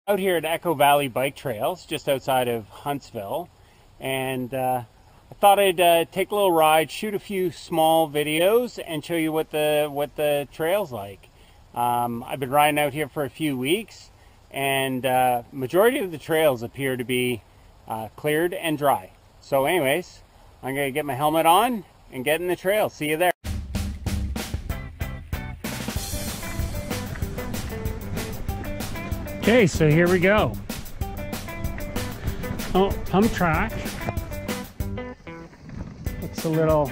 Out here at Echovalley Bike Trails, just outside of Huntsville, and I thought I'd take a little ride, shoot a few small videos, and show you what the trail's like. I've been riding out here for a few weeks, and majority of the trails appear to be cleared and dry. So anyways, I'm gonna get my helmet on and get in the trail. See you there. Okay, so here we go. Oh, pump track. Looks a little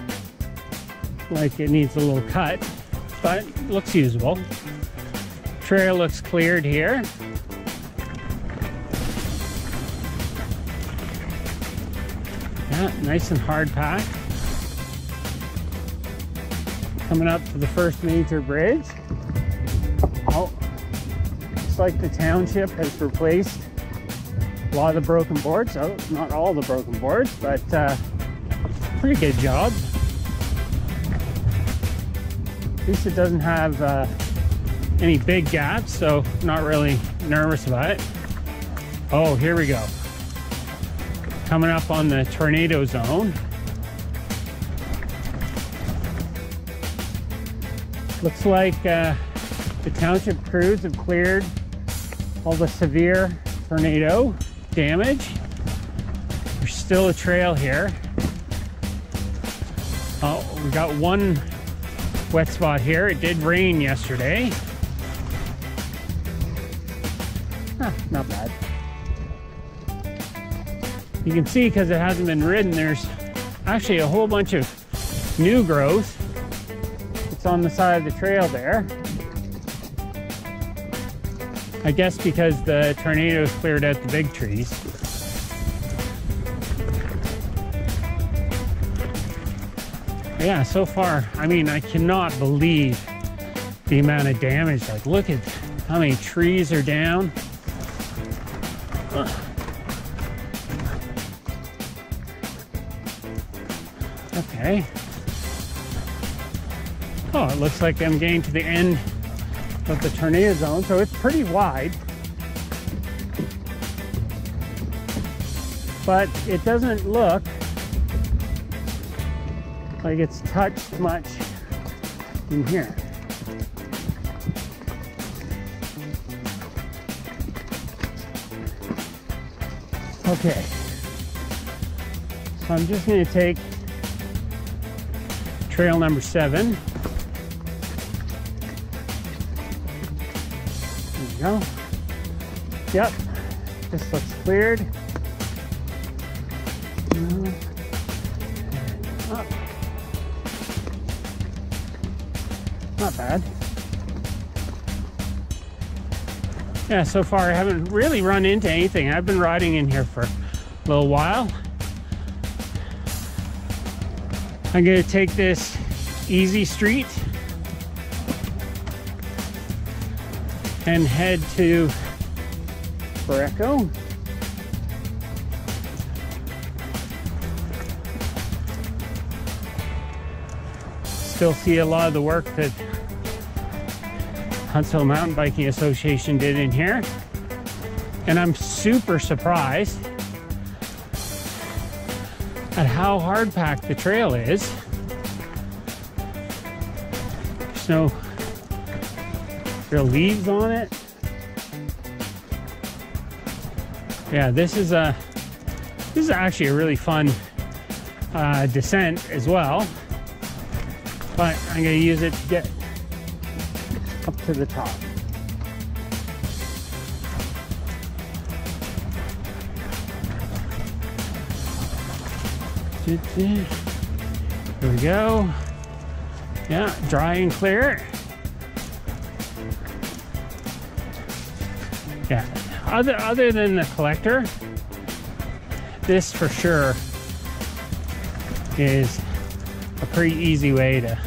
like it needs a little cut, but looks usable. Trail looks cleared here. Yeah, nice and hard pack. Coming up to the first major bridge. Oh. Looks like the township has replaced a lot of the broken boards. Oh, not all the broken boards, but pretty good job. At least it doesn't have any big gaps, so not really nervous about it. Oh, here we go. Coming up on the tornado zone. Looks like the township crews have cleared all the severe tornado damage. There's still a trail here. Oh, we got one wet spot here. It did rain yesterday. Not bad. You can see, because it hasn't been ridden, there's actually a whole bunch of new growth. It's on the side of the trail there. I guess because the tornadoes cleared out the big trees. Yeah, so far, I mean, I cannot believe the amount of damage. Like, look at how many trees are down. Okay. Oh, it looks like I'm getting to the end of the tornado zone, so it's pretty wide, but it doesn't look like it's touched much in here. Okay, so I'm just going to take trail number 7. Go. Yep, this looks cleared. Up. Not bad. Yeah, so far I haven't really run into anything. I've been riding in here for a little while. I'm going to take this easy street and head to Burton. Still see a lot of the work that Huntsville Mountain Biking Association did in here, and I'm super surprised at how hard packed the trail is. There's no real leaves on it. Yeah, this is actually a really fun descent as well, but I'm going to use it to get up to the top. Here we go. Yeah, dry and clear. Yeah, other than the collector, this for sure is a pretty easy way to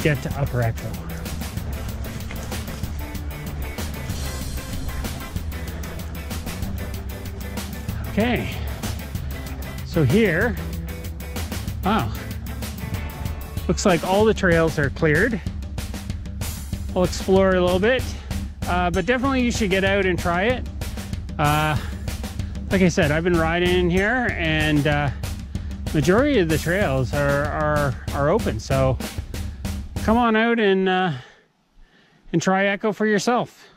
get to Upper Echo. Okay, so here, wow, looks like all the trails are cleared. I'll explore a little bit but definitely you should get out and try it. Like I said, I've been riding in here, and majority of the trails are open, so come on out and try Echo for yourself.